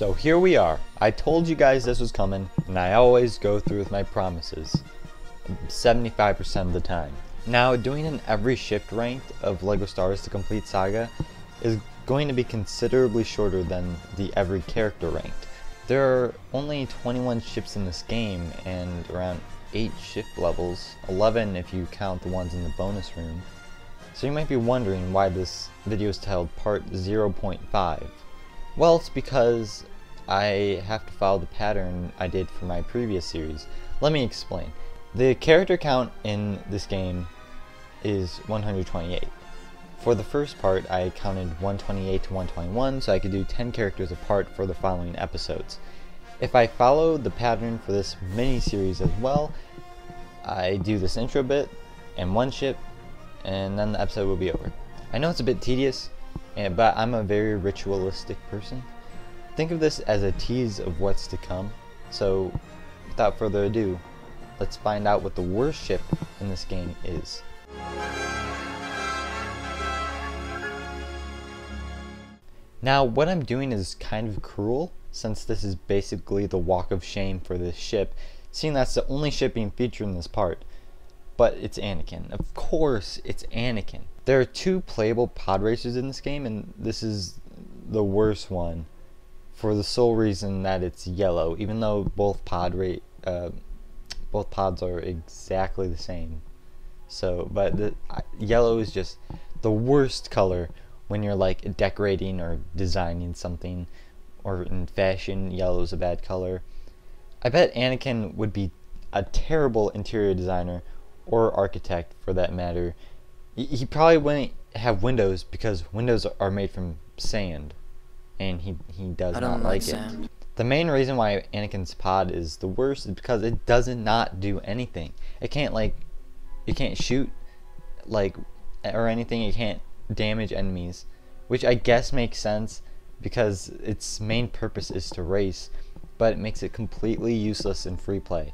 So here we are. I told you guys this was coming, and I always go through with my promises 75% of the time. Now, doing an every shift ranked of LEGO Stars to complete Saga is going to be considerably shorter than the every character ranked. There are only 21 ships in this game and around 8 ship levels, 11 if you count the ones in the bonus room. So you might be wondering why this video is titled Part 0.5. Well, it's because I have to follow the pattern I did for my previous series. Let me explain. The character count in this game is 128. For the first part, I counted 128 to 121 so I could do 10 characters apart for the following episodes. If I follow the pattern for this mini-series as well, I do this intro bit and one ship, and then the episode will be over. I know it's a bit tedious, but I'm a very ritualistic person. Think of this as a tease of what's to come. So, without further ado, let's find out what the worst ship in this game is. Now, what I'm doing is kind of cruel, since this is basically the walk of shame for this ship, seeing that's the only ship being featured in this part. But it's Anakin. Of course, it's Anakin. There are 2 playable pod racers in this game, and this is the worst one for the sole reason that it's yellow, even though both pods are exactly the same. So, but the yellow is just the worst color when you're like decorating or designing something, or in fashion, yellow is a bad color. I bet Anakin would be a terrible interior designer, or architect for that matter. He probably wouldn't have windows because windows are made from sand, and he does not like it. The main reason why Anakin's pod is the worst is because it does not do anything. It can't shoot or anything. It can't damage enemies, which I guess makes sense because its main purpose is to race, but it makes it completely useless in free play.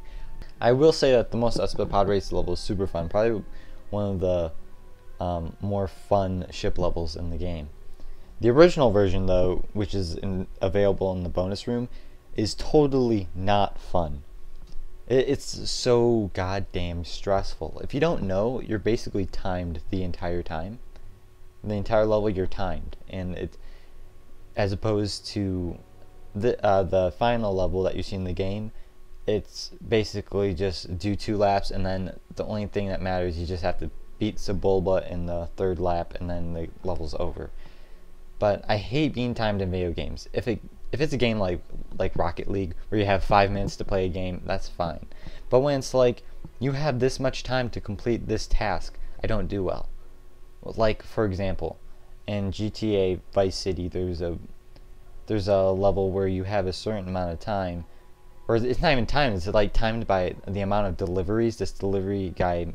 I will say that the most SPED pod race level is super fun, probably one of the more fun ship levels in the game. The original version, though, which is available in the bonus room, is totally not fun. It's so goddamn stressful. If you don't know, you're basically timed the entire time. The entire level you're timed, and as opposed to the final level that you see in the game, it's basically just do 2 laps, and then the only thing that matters, you just have to beat Sebulba in the 3rd lap, and then the level's over. But I hate being timed in video games. If it's a game like Rocket League, where you have 5 minutes to play a game, that's fine. But when it's like, you have this much time to complete this task, I don't do well. Like, for example, in GTA Vice City, there's a level where you have a certain amount of time, or it's not even timed, it's like timed by the amount of deliveries this delivery guy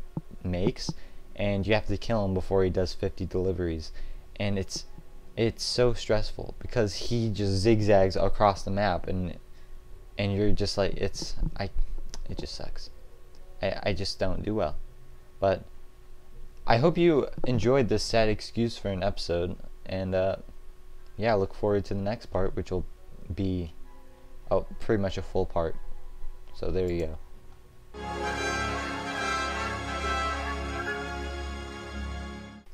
makes, and you have to kill him before he does 50 deliveries. And it's so stressful because he just zigzags across the map, and you're just like, it just sucks. I just don't do well. But I hope you enjoyed this sad excuse for an episode, and yeah, I look forward to the next part, which will be pretty much a full part. So there you go.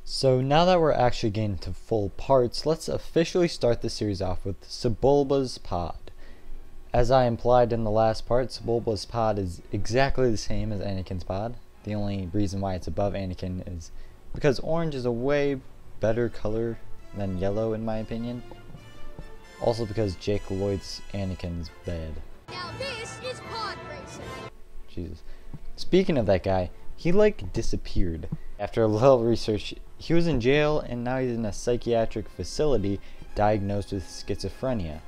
So now that we're actually getting to full parts, let's officially start the series off with SEBULBA'S pod. As I implied in the last part, SEBULBA'S pod is exactly the same as Anakin's pod. The only reason why it's above Anakin is because orange is a way better color than yellow, in my opinion. Also because Jake Lloyd's Anakin's bad. Now this is pod racing. Jesus. Speaking of that guy, he disappeared. After a little research, he was in jail, and now he's in a psychiatric facility diagnosed with schizophrenia.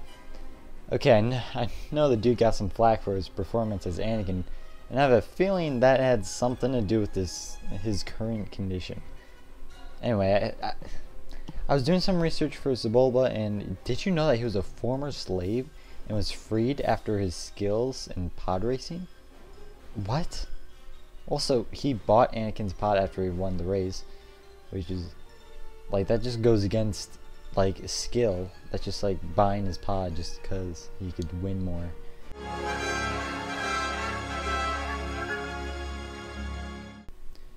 Okay, I know the dude got some flack for his performance as Anakin, and I have a feeling that had something to do with his current condition. Anyway, I was doing some research for Sebulba, and did you know that he was a former slave and was freed after his skills in pod racing? What? Also, he bought Anakin's pod after he won the race, which is, that just goes against like skill. That's just like buying his pod just because he could win more.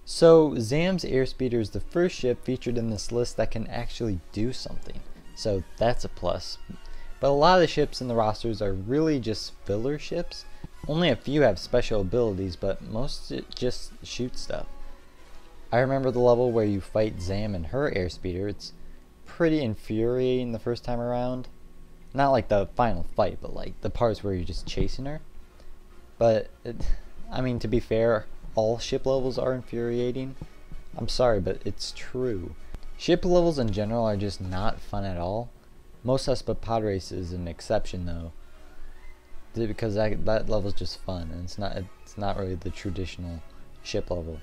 So ZAM'S Airspeeder is the first ship featured in this list that can actually do something, so that's a plus. But a lot of the ships in the rosters are really just filler ships. Only a few have special abilities, but most just shoot stuff. I remember the level where you fight ZAM and her airspeeder. It's pretty infuriating the first time around. Not like the final fight, but like the parts where you're just chasing her. But I mean, to be fair, all ship levels are infuriating. I'm sorry, but it's true. Ship levels in general are just not fun at all. Most us, but pod race is an exception though, because that level is just fun, and it's not really the traditional ship level.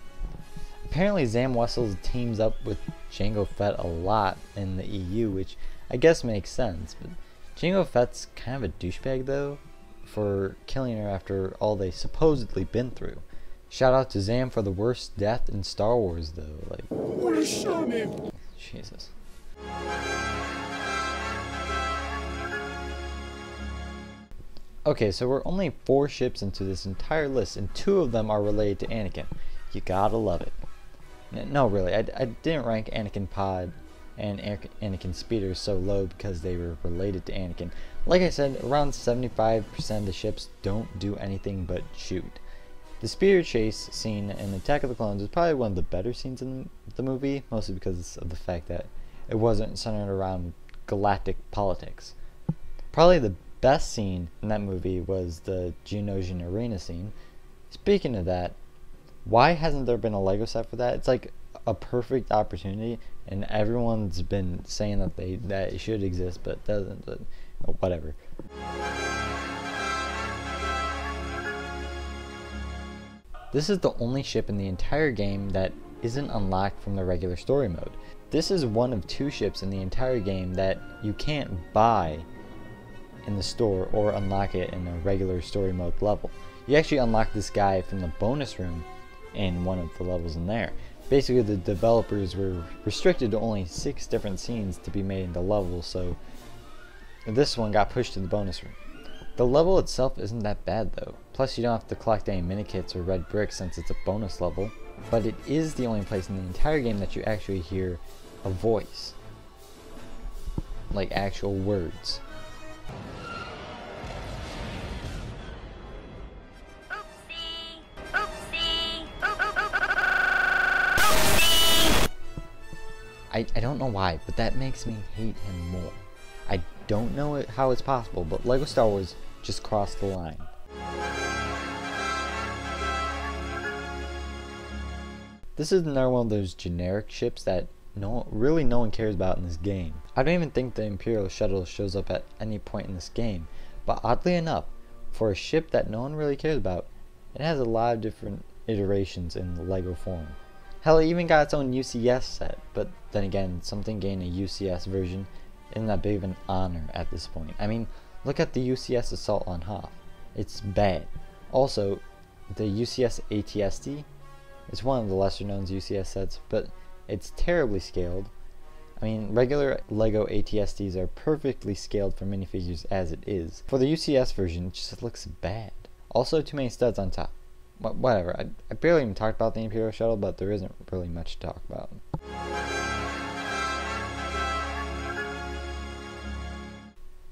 Apparently ZAM Wessels teams up with Jango Fett a lot in the EU, which I guess makes sense, but Jango Fett's kind of a douchebag though for killing her after all they supposedly been through. Shout out to ZAM for the worst death in Star Wars though, like Jesus. Okay, so we're only 4 ships into this entire list, and 2 of them are related to Anakin. You gotta love it. No, really, I didn't rank Anakin Pod and Anakin Speeder so low because they were related to Anakin. Like I said, around 75% of the ships don't do anything but shoot. The speeder chase scene in Attack of the Clones is probably one of the better scenes in the movie, mostly because of the fact that it wasn't centered around galactic politics. Probably the best scene in that movie was the Geonosian arena scene. Speaking of that, why hasn't there been a Lego set for that? It's like a perfect opportunity, and everyone's been saying that it should exist, but it doesn't. But whatever. This is the only ship in the entire game that isn't unlocked from the regular story mode. This is one of 2 ships in the entire game that you can't buy in the store or unlock it in a regular story mode level. You actually unlock this guy from the bonus room in one of the levels in there. Basically, the developers were restricted to only 6 different scenes to be made into levels, so this one got pushed to the bonus room. The level itself isn't that bad though, plus you don't have to collect any minikits or red bricks since it's a bonus level, but it is the only place in the entire game that you actually hear a voice, like actual words. I don't know why, but that makes me hate him more. I don't know how it's possible, but LEGO Star Wars just crossed the line. This is another one of those generic ships that really no one cares about in this game. I don't even think the Imperial shuttle shows up at any point in this game, but oddly enough, for a ship that no one really cares about, it has a lot of different iterations in the LEGO form. Hell, it even got its own UCS set, but then again, something getting a UCS version isn't that big of an honor at this point. I mean, look at the UCS Assault on Hoth. It's bad. Also, the UCS ATST is one of the lesser known UCS sets, but it's terribly scaled. I mean, regular LEGO ATSTs are perfectly scaled for minifigures as it is. For the UCS version, it just looks bad. Also, too many studs on top. Whatever, I barely even talked about the Imperial shuttle, but there isn't really much to talk about.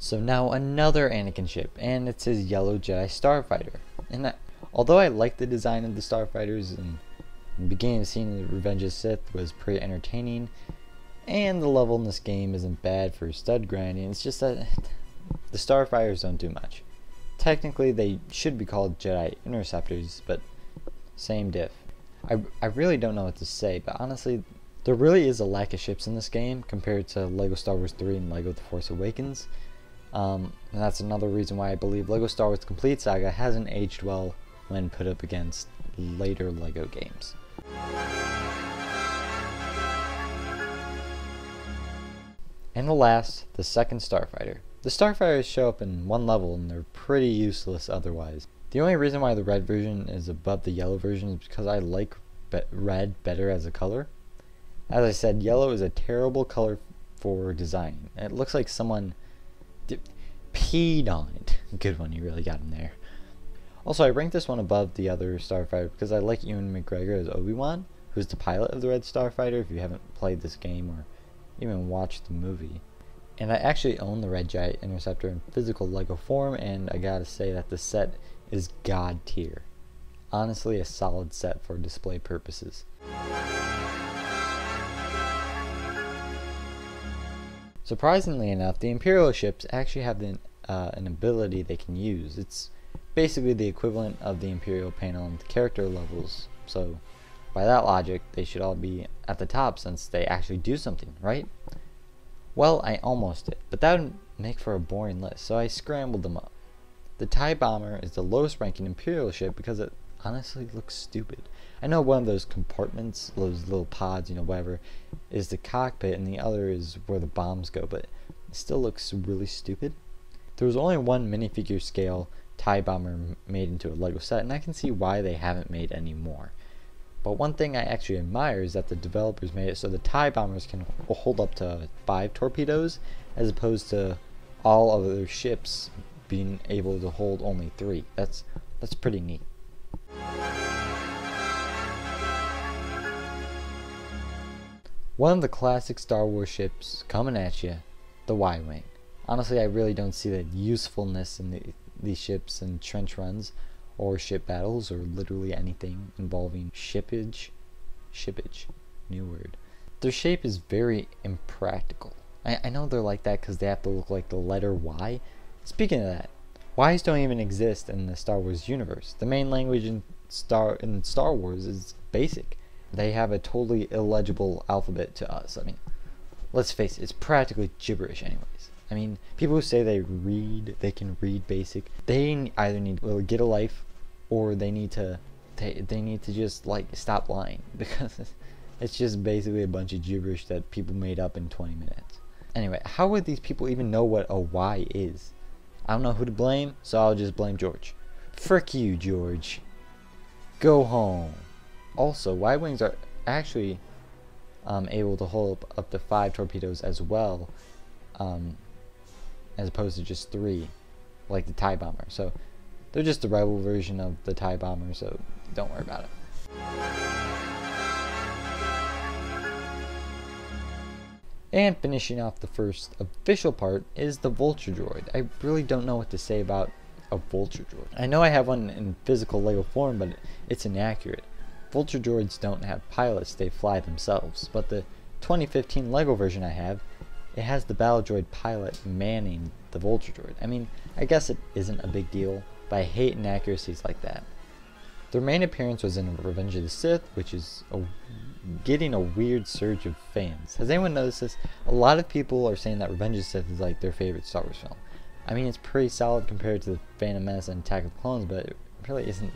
So now another Anakin ship, and it's his yellow Jedi Starfighter. And although I like the design of the Starfighters, and the beginning of the scene of Revenge of the Sith was pretty entertaining, and the level in this game isn't bad for stud grinding, it's just that the Starfighters don't do much. Technically, they should be called Jedi Interceptors, but same diff. I really don't know what to say, but honestly, there really is a lack of ships in this game compared to LEGO Star Wars 3 and LEGO The Force Awakens. And that's another reason why I believe LEGO Star Wars Complete Saga hasn't aged well when put up against later LEGO games. And the last, the second Starfighter. The Starfighters show up in one level and they're pretty useless otherwise. The only reason why the red version is above the yellow version is because I like red better as a color. As I said, yellow is a terrible color for designing. It looks like someone peed on it. Good one, you really got him there. Also, I ranked this one above the other Starfighter because I like Ewan McGregor as Obi-Wan, who's the pilot of the Red Starfighter, if you haven't played this game or even watched the movie. And I actually own the Red Giant Interceptor in physical Lego form, and I gotta say that the set is god tier. Honestly, a solid set for display purposes. Surprisingly enough, the Imperial ships actually have an ability they can use. It's basically the equivalent of the Imperial panel and character levels, so by that logic, they should all be at the top since they actually do something, right? Well, I almost did, but that would make for a boring list, so I scrambled them up. The TIE Bomber is the lowest ranking Imperial ship because it honestly looks stupid. I know one of those compartments, those little pods, whatever, is the cockpit and the other is where the bombs go, but it still looks really stupid. There was only one minifigure scale TIE Bomber made into a Lego set, and I can see why they haven't made any more. But one thing I actually admire is that the developers made it so the TIE Bombers can hold up to 5 torpedoes as opposed to all other ships being able to hold only 3. That's pretty neat. One of the classic Star Wars ships coming at you, the Y-Wing. Honestly, I really don't see the usefulness in these ships in trench runs or ship battles, or literally anything involving shippage, new word. Their shape is very impractical. I know they're like that because they have to look like the letter Y. Speaking of that, Ys don't even exist in the Star Wars universe. The main language in Star Wars is Basic. They have a totally illegible alphabet to us. I mean, let's face it, it's practically gibberish anyways. I mean, people who say they can read Basic, they either need to get a life, or they need to just like stop lying, because it's just basically a bunch of gibberish that people made up in 20 minutes. Anyway, how would these people even know what a Y is? I don't know who to blame, so I'll just blame George. Frick you, George. Go home. Also, Y-Wings are actually able to hold up to 5 torpedoes as well, as opposed to just 3, like the TIE Bomber. So they're just the rebel version of the TIE Bomber, so don't worry about it. And finishing off the first official part is the Vulture droid. I really don't know what to say about a Vulture droid. I know I have one in physical Lego form, but it's inaccurate. Vulture droids don't have pilots, they fly themselves. But the 2015 Lego version I have, it has the battle droid pilot manning the Vulture droid. I mean, I guess it isn't a big deal, but I hate inaccuracies like that. Their main appearance was in Revenge of the Sith, which is getting a weird surge of fans. Has anyone noticed this? A lot of people are saying that Revenge of the Sith is like their favorite Star Wars film. I mean, it's pretty solid compared to the Phantom Menace and Attack of the Clones, but it really isn't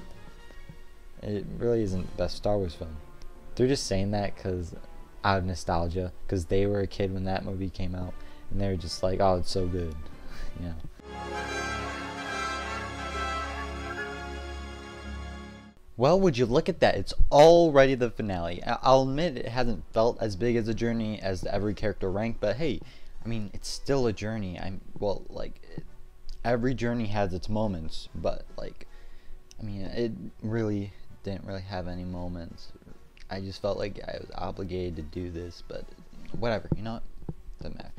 the best Star Wars film. They're just saying that because out of nostalgia, because they were a kid when that movie came out, and they were just like, oh, it's so good, you know. Well, would you look at that, it's already the finale. I'll admit it hasn't felt as big as a journey as every character rank, but hey, I mean, it's still a journey. Every journey has its moments, but like, I mean, it really didn't really have any moments. I just felt like I was obligated to do this, but whatever, you know what? Doesn't matter.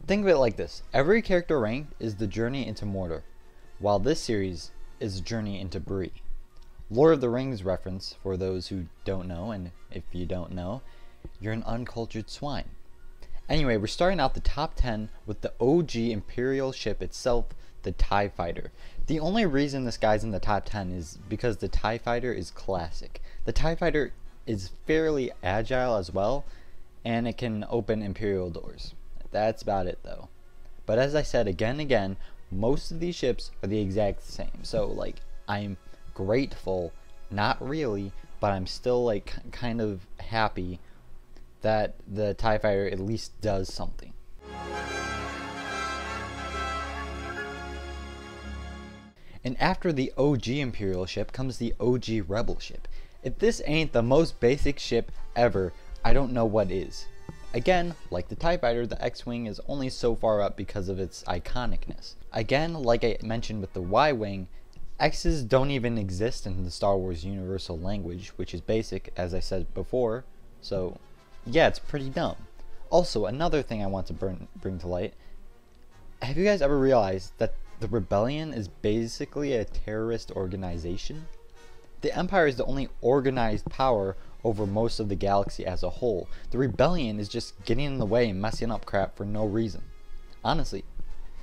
Think of it like this. Every character ranked is the journey into Mordor, while this series is a journey into Bree. Lord of the Rings reference for those who don't know, and if you don't know, you're an uncultured swine. Anyway, we're starting out the top 10 with the OG Imperial ship itself, the TIE Fighter. The only reason this guy's in the top 10 is because the TIE Fighter is classic. The TIE Fighter is fairly agile as well, and it can open Imperial doors. That's about it though. But as I said again and again, most of these ships are the exact same. So like, I'm grateful, not really, but I'm still like kind of happy that the TIE Fighter at least does something. And after the OG Imperial ship comes the OG Rebel ship. If this ain't the most basic ship ever, I don't know what is. Again, like the TIE Fighter, the X-Wing is only so far up because of its iconicness. Again, like I mentioned with the Y-Wing, X's don't even exist in the Star Wars universal language, which is basic, as I said before, so yeah, it's pretty dumb. Also, another thing I want to bring to light, have you guys ever realized that the Rebellion is basically a terrorist organization? The Empire is the only organized power over most of the galaxy as a whole. The Rebellion is just getting in the way and messing up crap for no reason. Honestly,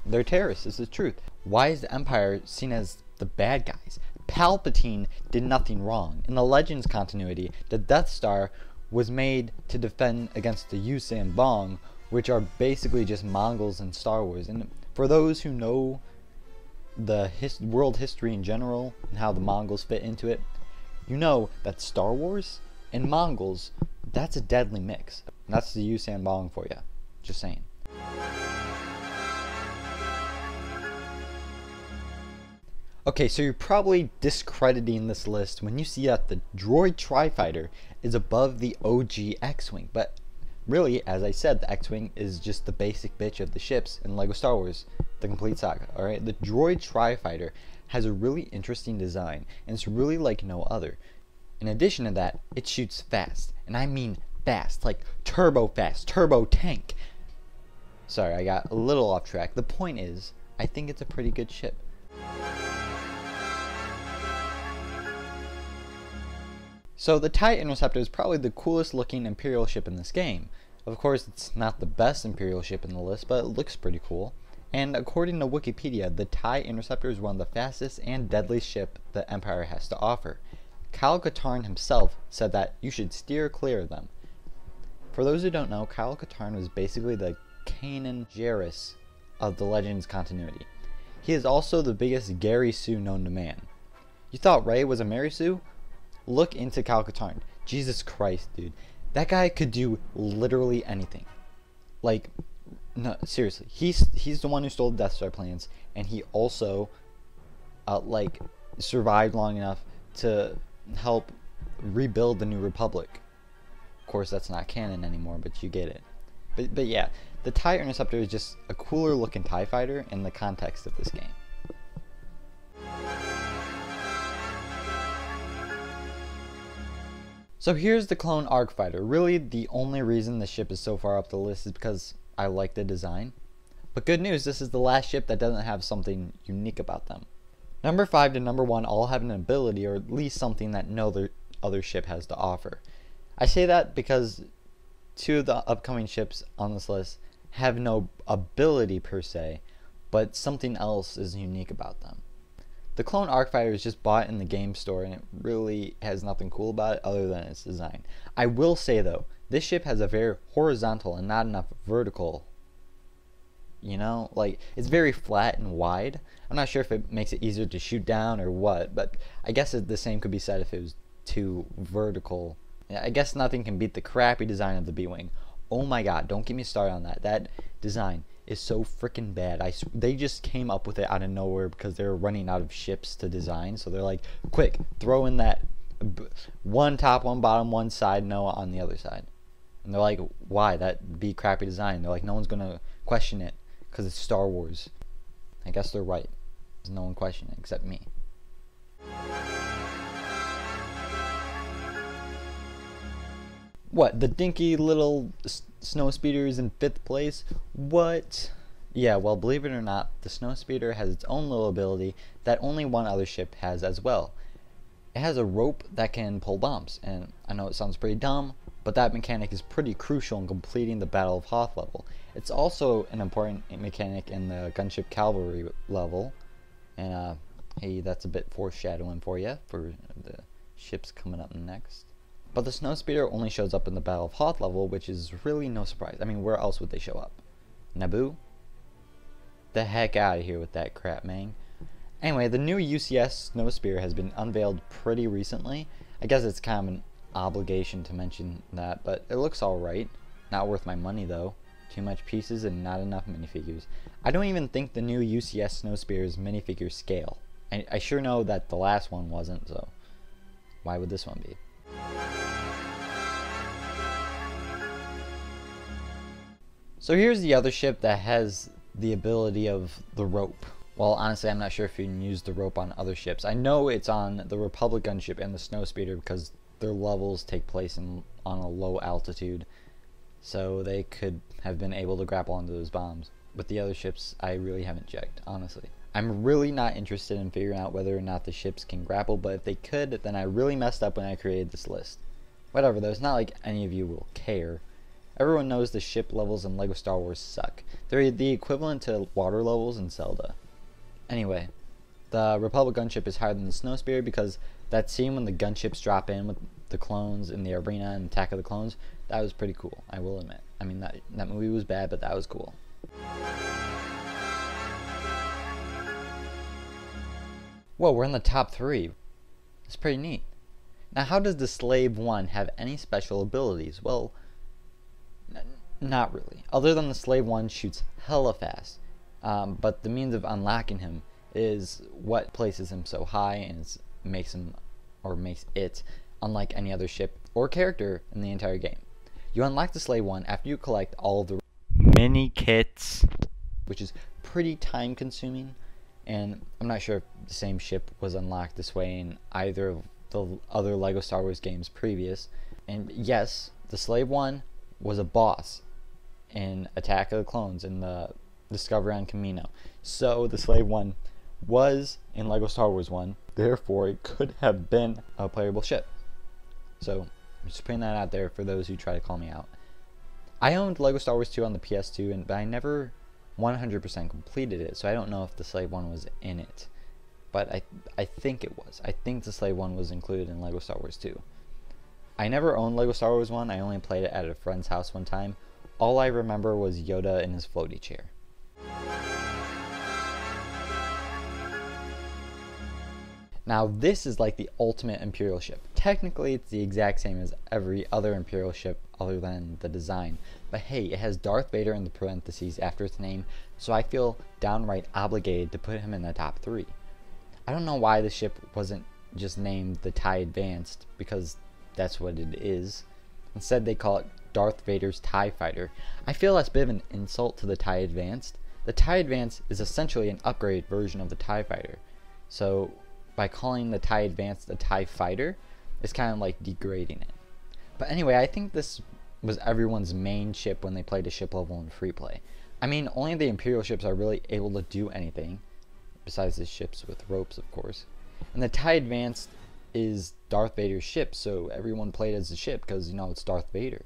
they're terrorists, is the truth. Why is the Empire seen as the bad guys? Palpatine did nothing wrong. In the Legends continuity, the Death Star was made to defend against the Yuuzhan Vong, which are basically just Mongols in Star Wars. And for those who know the world history in general and how the Mongols fit into it, you know that Star Wars and Mongols, that's a deadly mix. That's the Yuuzhan Vong for you. Just saying. Okay, so you're probably discrediting this list when you see that the Droid TRIFIGHTER is above the OG X-Wing, but really, as I said, the X-Wing is just the basic bitch of the ships in LEGO Star Wars, the complete saga, alright? The Droid TRIFIGHTER has a really interesting design, and it's really like no other. In addition to that, it shoots fast, and I mean fast, like turbo fast, turbo tank. Sorry, I got a little off track. The point is, I think it's a pretty good ship. So the TIE Interceptor is probably the coolest looking Imperial ship in this game. Of course, it's not the best Imperial ship in the list, but it looks pretty cool. And according to Wikipedia, the TIE Interceptor is one of the fastest and deadliest ship the Empire has to offer. Kyle Katarn himself said that you should steer clear of them. For those who don't know, Kyle Katarn was basically the Kanan Jarrus of the Legends continuity. He is also the biggest Gary Sue known to man. You thought Rey was a Mary Sue? Look into Kyle Katarn. Jesus Christ, dude. That guy could do literally anything. Like, no, seriously. He's the one who stole the Death Star plans, and he also, like, survived long enough to help rebuild the New Republic. Of course, that's not canon anymore, but you get it. But yeah, the TIE Interceptor is just a cooler looking TIE fighter in the context of this game. So here's the clone ARCFIGHTER. Really, the only reason the ship is so far up the list is because I like the design. But good news, this is the last ship that doesn't have something unique about them. Number 5 to number 1 all have an ability, or at least something that no other ship has to offer. I say that because 2 of the upcoming ships on this list have no ability per se, but something else is unique about them. The clone ARCFIGHTER is just bought in the game store, and it really has nothing cool about it other than its design. I will say though, this ship has a very horizontal and not enough vertical. You know, like, it's very flat and wide. I'm not sure if it makes it easier to shoot down or what, but I guess the same could be said if it was too vertical. I guess nothing can beat the crappy design of the B-Wing. Oh my god, don't get me started on that. That design is so freaking bad. They just came up with it out of nowhere because they were running out of ships to design. So they're like, quick, throw in that one top, one bottom, one side, no on the other side. And they're like, why? That'd be crappy design. They're like, no one's gonna question it because it's Star Wars. I guess they're right. There's no one questioning it except me. What, the dinky little SNOWSPEEDER is in 5th place? What? Yeah, well, believe it or not, the SNOWSPEEDER has its own little ability that only one other ship has as well. It has a rope that can pull bombs, and I know it sounds pretty dumb, but that mechanic is pretty crucial in completing the Battle of Hoth level. It's also an important mechanic in the Gunship Cavalry level, and hey, that's a bit foreshadowing for you for the ships coming up next. But the SNOWSPEEDER only shows up in the Battle of Hoth level, which is really no surprise. I mean, where else would they show up? NABOO? The heck out of here with that crap, man. Anyway, the new UCS SNOWSPEEDER has been unveiled pretty recently. I guess it's kind of an obligation to mention that, but it looks alright. Not worth my money though. Too much pieces and not enough minifigures. I don't even think the new UCS SNOWSPEEDER's minifigures scale. I sure know that the last one wasn't, so why would this one be? So here's the other ship that has the ability of the rope. Well, honestly, I'm not sure if you can use the rope on other ships. I know it's on the Republic gunship and the SNOWSPEEDER because their levels take place on a low altitude. So they could have been able to grapple onto those bombs. But the other ships, I really haven't checked, honestly. I'm really not interested in figuring out whether or not the ships can grapple, but if they could, then I really messed up when I created this list. Whatever though, it's not like any of you will care. Everyone knows the ship levels in LEGO Star Wars suck. They're the equivalent to water levels in Zelda. Anyway, the Republic gunship is higher than the SNOWSPEEDER because that scene when the gunships drop in with the clones in the arena and Attack of the Clones, that was pretty cool, I will admit. I mean, that movie was bad, but that was cool. Whoa, we're in the top 3. That's pretty neat. Now, how does the Slave 1 have any special abilities? Well, not really. Other than the Slave 1 shoots hella fast. But the means of unlocking him is what places him so high and makes it unlike any other ship or character in the entire game. You unlock the Slave 1 after you collect all of the mini kits, which is pretty time consuming. And I'm not sure if the same ship was unlocked this way in either of the other LEGO Star Wars games previous. And yes, the Slave 1 was a boss in Attack of the Clones in the Discovery on Kamino. So the Slave 1 was in LEGO Star Wars 1, therefore it could have been a playable ship. So I'm just putting that out there for those who try to call me out. I owned LEGO Star Wars 2 on the PS2, but I never 100% completed it, so I don't know if the Slave 1 was in it. But I think it was. I think the Slave 1 was included in LEGO Star Wars 2. I never owned LEGO Star Wars 1, I only played it at a friend's house one time. All I remember was Yoda in his floaty chair. Now this is like the ultimate Imperial ship. Technically it's the exact same as every other Imperial ship other than the design. But hey, it has Darth Vader in the parentheses after its name, so I feel downright obligated to put him in the top 3. I don't know why the ship wasn't just named the TIE Advanced, because that's what it is. Instead they call it Darth Vader's TIE Fighter. I feel that's a bit of an insult to the TIE Advanced. The TIE Advanced is essentially an upgraded version of the TIE Fighter. So by calling the TIE Advanced a TIE Fighter, it's kind of like degrading it. But anyway, I think this was everyone's main ship when they played a ship level in free play. I mean, only the Imperial ships are really able to do anything, besides the ships with ropes, of course. And the TIE Advanced is Darth Vader's ship, so everyone played as the ship because, you know, it's Darth Vader.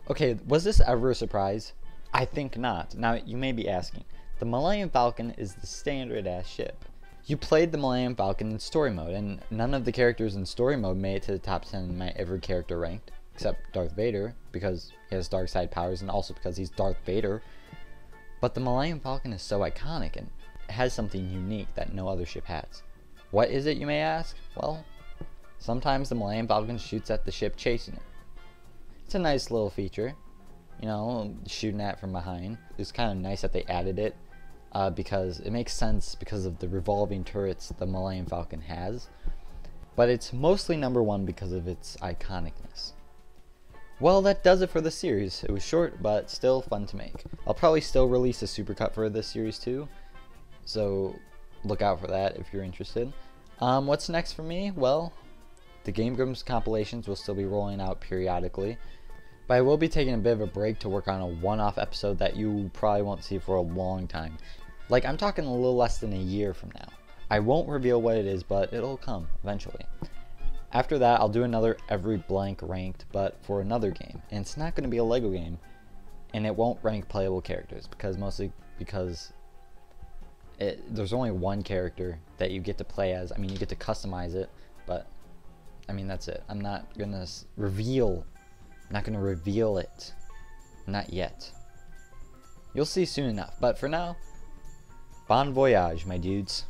Okay, was this ever a surprise? I think not. Now, you may be asking, the Millennium Falcon is the standard-ass ship. You played the Millennium Falcon in story mode, and none of the characters in story mode made it to the top 10 in my every character ranked, except Darth Vader, because he has dark side powers, and also because he's Darth Vader. But the Millennium Falcon is so iconic, and it has something unique that no other ship has. What is it, you may ask? Well, sometimes the Millennium Falcon shoots at the ship chasing it. It's a nice little feature, you know, shooting at it from behind. It's kind of nice that they added it, because it makes sense because of the revolving turrets the Millennium Falcon has. But it's mostly number 1 because of its iconicness. Well, that does it for the series. It was short, but still fun to make. I'll probably still release a supercut for this series too, so look out for that if you're interested. What's next for me? Well, the Game Grumps compilations will still be rolling out periodically, but I will be taking a bit of a break to work on a one-off episode that you probably won't see for a long time. Like, I'm talking a little less than a year from now. I won't reveal what it is, but it'll come eventually. After that, I'll do another every blank ranked, but for another game. And it's not going to be a LEGO game, and it won't rank playable characters, mostly because there's only one character that you get to play as. I mean, you get to customize it, but I mean, that's it. I'm not going to reveal it. Not yet. You'll see soon enough, but for now, bon voyage, my dudes.